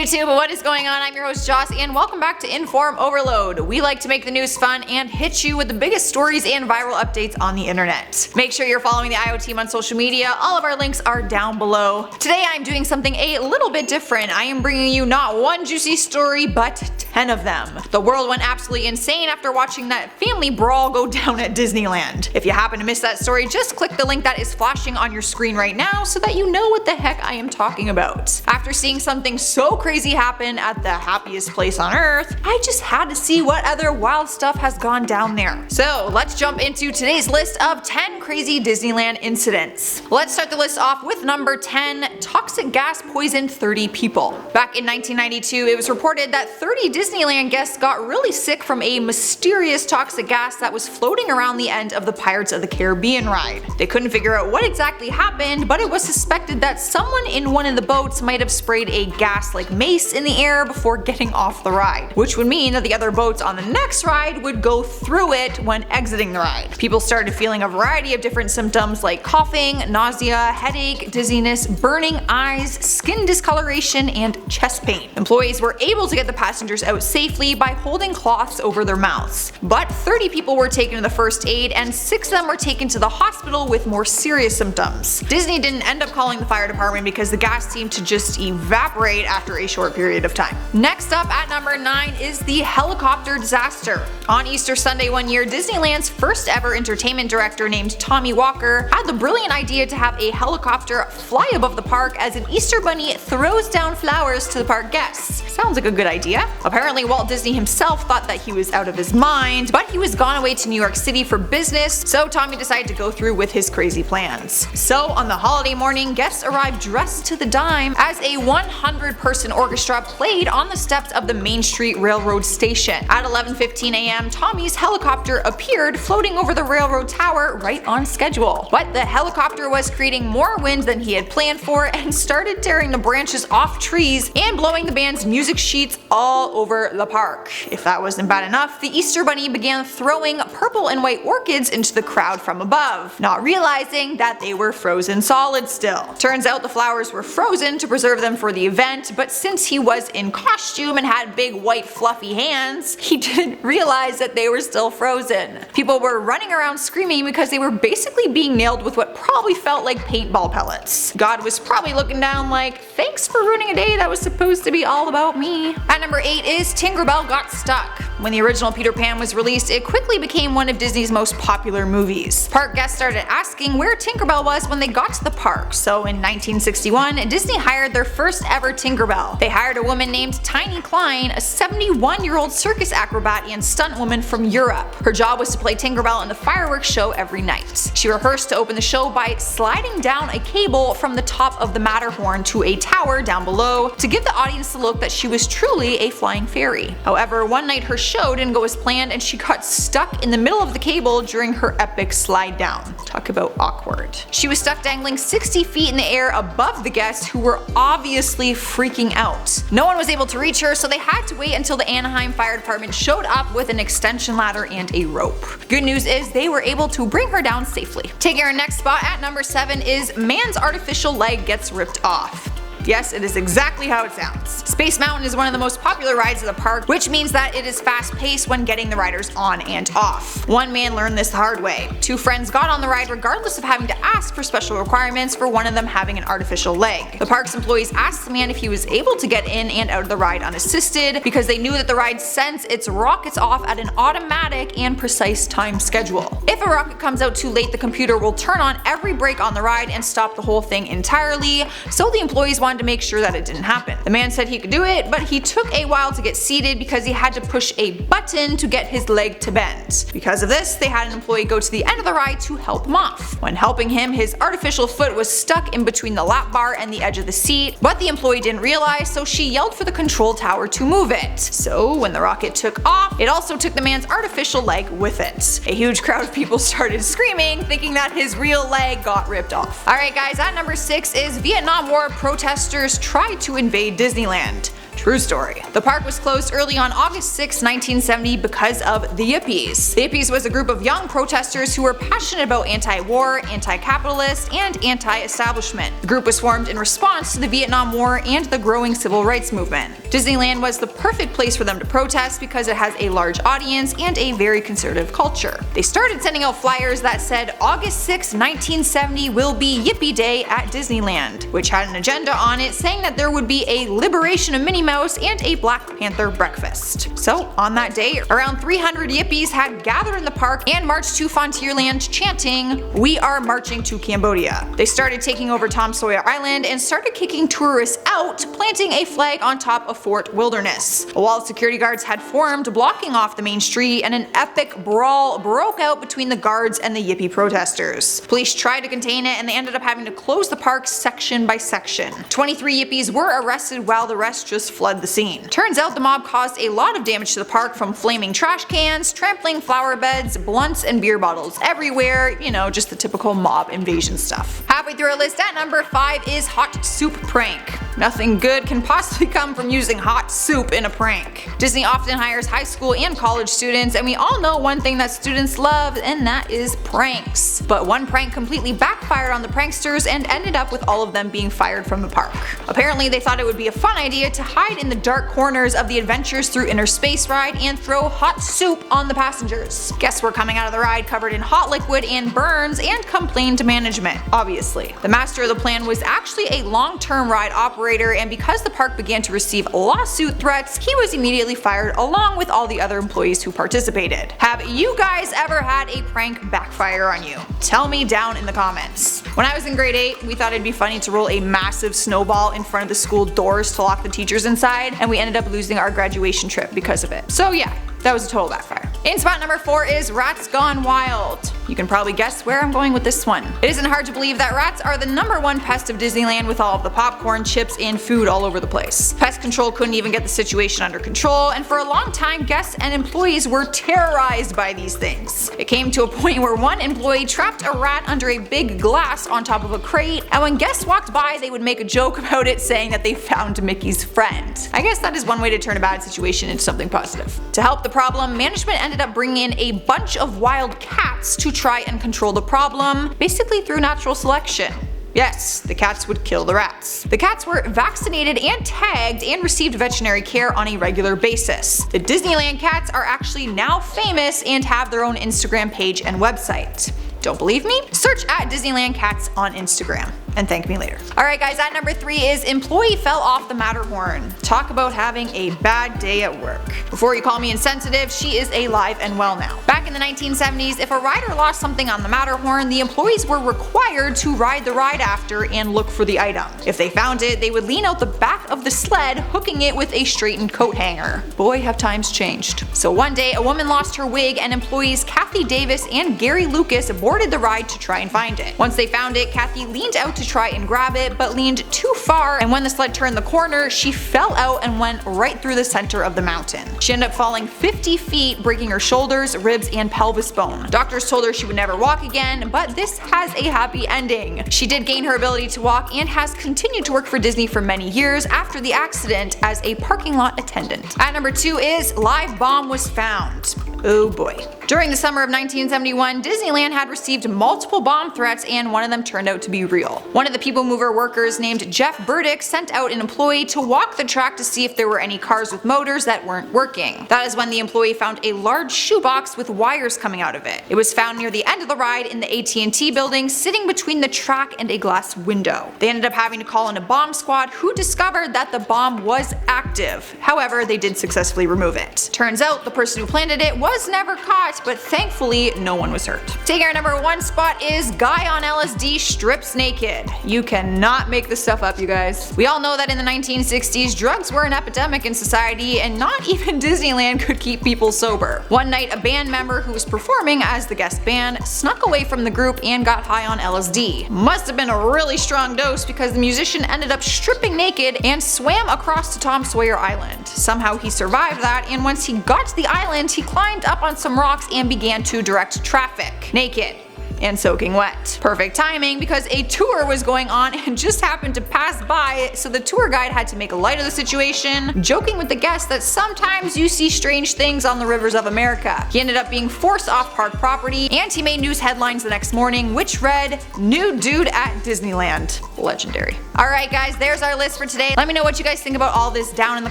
YouTube, what is going on? I'm your host Joss and welcome back to InformOverload. We like to make the news fun and hit you with the biggest stories and viral updates on the internet. Make sure you're following the IO team on social media. All of our links are down below. Today I'm doing something a little bit different. I am bringing you not one juicy story, but 10 of them. The world went absolutely insane after watching that family brawl go down at Disneyland. If you happen to miss that story, just click the link that is flashing on your screen right now so that you know what the heck I am talking about. After seeing something so crazy happen at the happiest place on earth, I just had to see what other wild stuff has gone down there. So let's jump into today's list of 10 crazy Disneyland incidents. Let's start the list off with number 10, toxic gas poisoned 30 people. Back in 1992, it was reported that 30 Disneyland guests got really sick from a mysterious toxic gas that was floating around the end of the Pirates of the Caribbean ride. They couldn't figure out what exactly happened, but it was suspected that someone in one of the boats might have sprayed a gas like mace in the air before getting off the ride, which would mean that the other boats on the next ride would go through it when exiting the ride. People started feeling a variety of different symptoms like coughing, nausea, headache, dizziness, burning eyes, skin discoloration, and chest pain. Employees were able to get the passengers out safely by holding cloths over their mouths, but 30 people were taken to the first aid and 6 of them were taken to the hospital with more serious symptoms. Disney didn't end up calling the fire department because the gas seemed to just evaporate after a short period of time. Next up at number 9 is the helicopter disaster. On Easter Sunday one year, Disneyland's first ever entertainment director named Tommy Walker had the brilliant idea to have a helicopter fly above the park as an Easter bunny throws down flowers to the park guests. Sounds like a good idea. Apparently Walt Disney himself thought that he was out of his mind, but he was gone away to New York City for business, so Tommy decided to go through with his crazy plans. So on the holiday morning, guests arrived dressed to the dime as a 100-person orchestra played on the steps of the Main Street Railroad station. At 11:15 a.m., Tommy's helicopter appeared floating over the railroad tower right on schedule. But the helicopter was creating more wind than he had planned for and started tearing the branches off trees and blowing the band's music sheets all over the park. If that wasn't bad enough, the Easter Bunny began throwing purple and white orchids into the crowd from above, not realizing that they were frozen solid still. Turns out the flowers were frozen to preserve them for the event, but since he was in costume and had big white fluffy hands, he didn't realize that they were still frozen. People were running around screaming because they were basically being nailed with what probably felt like paintball pellets. God was probably looking down like, thanks for ruining a day that was supposed to be all about me. At number 8 is Tinkerbell got stuck. When the original Peter Pan was released, it quickly became one of Disney's most popular movies. Park guests started asking where Tinkerbell was when they got to the park, so in 1961, Disney hired their first ever Tinkerbell. They hired a woman named Tiny Klein, a 71-year-old circus acrobat and stunt woman from Europe. Her job was to play Tinkerbell in the fireworks show every night. She rehearsed to open the show by sliding down a cable from the top of the Matterhorn to a tower down below to give the audience the look that she was truly a flying fairy. However, one night her show didn't go as planned and she got stuck in the middle of the cable during her epic slide down. Talk about awkward. She was stuck dangling 60 feet in the air above the guests who were obviously freaking out. No one was able to reach her, so they had to wait until the Anaheim Fire Department showed up with an extension ladder and a rope. Good news is they were able to bring her down safely. Taking our next spot at number 7 is man's artificial leg gets ripped off. Yes, it is exactly how it sounds. Space Mountain is one of the most popular rides of the park, which means that it is fast-paced when getting the riders on and off. One man learned this the hard way. 2 friends got on the ride regardless of having to ask for special requirements for one of them having an artificial leg. The park's employees asked the man if he was able to get in and out of the ride unassisted because they knew that the ride sends its rockets off at an automatic and precise time schedule. If a rocket comes out too late, the computer will turn on every brake on the ride and stop the whole thing entirely, so the employees wanted to make sure that it didn't happen. The man said he could do it, but he took a while to get seated because he had to push a button to get his leg to bend. Because of this, they had an employee go to the end of the ride to help him off. When helping him, his artificial foot was stuck in between the lap bar and the edge of the seat, but the employee didn't realize, so she yelled for the control tower to move it. So when the rocket took off, it also took the man's artificial leg with it. A huge crowd of people started screaming, thinking that his real leg got ripped off. Alright guys, at number 6 is Vietnam War protestors tried to invade Disneyland. True story. The park was closed early on August 6, 1970 because of the Yippies. The Yippies was a group of young protesters who were passionate about anti-war, anti-capitalist, and anti-establishment. The group was formed in response to the Vietnam War and the growing civil rights movement. Disneyland was the perfect place for them to protest because it has a large audience and a very conservative culture. They started sending out flyers that said August 6, 1970 will be Yippie Day at Disneyland, which had an agenda on it saying that there would be a liberation of Minnie Mouse and a Black Panther breakfast. So on that day, around 300 Yippies had gathered in the park and marched to Frontierland chanting, "We are marching to Cambodia." They started taking over Tom Sawyer Island and started kicking tourists out, planting a flag on top of Fort Wilderness. A wall of security guards had formed, blocking off the main street, and an epic brawl broke out between the guards and the Yippie protesters. Police tried to contain it and they ended up having to close the park section by section. 23 Yippies were arrested while the rest just fled the scene. Turns out the mob caused a lot of damage to the park, from flaming trash cans, trampling flower beds, blunts, and beer bottles everywhere, you know, just the typical mob invasion stuff. Halfway through our list at number 5 is hot soup prank. Nothing good can possibly come from using hot soup in a prank. Disney often hires high school and college students, and we all know one thing that students love, and that is pranks. But one prank completely backfired on the pranksters and ended up with all of them being fired from the park. Apparently they thought it would be a fun idea to hide in the dark corners of the Adventures Through Inner Space ride and throw hot soup on the passengers. Guests were coming out of the ride covered in hot liquid and burns and complained to management, obviously. The master of the plan was actually a long-term ride operator, and because the park began to receive lawsuit threats, he was immediately fired along with all the other employees who participated. Have you guys ever had a prank backfire on you? Tell me down in the comments. When I was in grade 8, we thought it'd be funny to roll a massive snowball in front of the school doors to lock the teachers inside, and we ended up losing our graduation trip because of it. So yeah, that was a total backfire. In spot number 4 is Rats Gone Wild. You can probably guess where I'm going with this one. It isn't hard to believe that rats are the #1 pest of Disneyland, with all of the popcorn, chips, and food all over the place. Pest control couldn't even get the situation under control, and for a long time guests and employees were terrorized by these things. It came to a point where one employee trapped a rat under a big glass on top of a crate, and when guests walked by they would make a joke about it, saying that they found Mickey's friend. I guess that is one way to turn a bad situation into something positive. To help the problem, management ended up bringing in a bunch of wild cats to try and control the problem, basically through natural selection. Yes, the cats would kill the rats. The cats were vaccinated and tagged and received veterinary care on a regular basis. The Disneyland cats are actually now famous and have their own Instagram page and website. Don't believe me? Search at Disneyland Cats on Instagram and thank me later. Alright guys, at number 3 is employee fell off the Matterhorn. Talk about having a bad day at work. Before you call me insensitive, she is alive and well now. Back in the 1970s, if a rider lost something on the Matterhorn, the employees were required to ride the ride after and look for the item. If they found it, they would lean out the back of the sled, hooking it with a straightened coat hanger. Boy, have times changed. So one day, a woman lost her wig, and employees Kathy Davis and Gary Lucas boarded the ride to try and find it. Once they found it, Kathy leaned out to try and grab it, but leaned too far, and when the sled turned the corner, she fell out and went right through the center of the mountain. She ended up falling 50 feet, breaking her shoulders, ribs, and pelvis bone. Doctors told her she would never walk again, but this has a happy ending. She did gain her ability to walk and has continued to work for Disney for many years after the accident as a parking lot attendant. At number 2 is live bomb was found. Oh boy. During the summer of 1971, Disneyland had received multiple bomb threats, and one of them turned out to be real. One of the People Mover workers named Jeff Burdick sent out an employee to walk the track to see if there were any cars with motors that weren't working. That is when the employee found a large shoebox with wires coming out of it. It was found near the end of the ride in the AT&T building, sitting between the track and a glass window. They ended up having to call in a bomb squad, who discovered that the bomb was active. However, they did successfully remove it. Turns out the person who planted it was never caught, but thankfully no one was hurt. Taking our number 1 spot is guy on LSD strips naked. You cannot make this stuff up, you guys. We all know that in the 1960s, drugs were an epidemic in society, and not even Disneyland could keep people sober. One night, a band member who was performing as the guest band snuck away from the group and got high on LSD. Must have been a really strong dose, because the musician ended up stripping naked and swam across to Tom Sawyer Island. Somehow he survived that, and once he got to the island, he climbed up on some rocks and began to direct traffic. Naked. and soaking wet. Perfect timing because a tour was going on and just happened to pass by, so the tour guide had to make light of the situation, joking with the guests that sometimes you see strange things on the rivers of America. He ended up being forced off park property, and he made news headlines the next morning which read, "Nude dude at Disneyland." Legendary. Alright guys, there's our list for today. Let me know what you guys think about all this down in the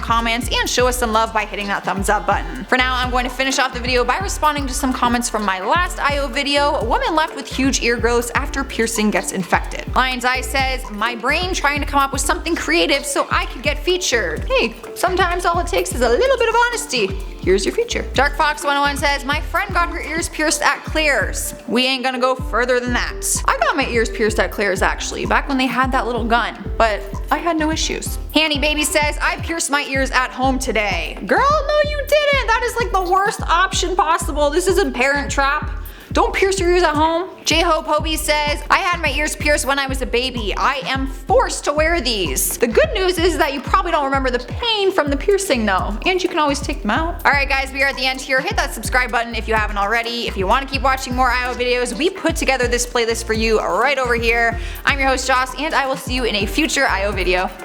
comments and show us some love by hitting that thumbs up button. For now, I'm going to finish off the video by responding to some comments from my last IO video. A woman left with huge ear growths after piercing gets infected. Lion's Eye says, "My brain trying to come up with something creative so I could get featured." Hey, sometimes all it takes is a little bit of honesty. Here's your feature. Dark Fox 101 says, "My friend got her ears pierced at Claire's." We ain't gonna go further than that. I got my ears pierced at Claire's actually, back when they had that little gun, but I had no issues. Hanny Baby says, "I pierced my ears at home today." Girl, no you didn't. That is like the worst option possible. This is a Parent Trap. Don't pierce your ears at home. J-Hope Hobie says, "I had my ears pierced when I was a baby. I am forced to wear these." The good news is that you probably don't remember the pain from the piercing though, and you can always take them out. Alright guys, we are at the end here. Hit that subscribe button if you haven't already. If you want to keep watching more IO videos, we put together this playlist for you right over here. I'm your host Joss, and I will see you in a future IO video.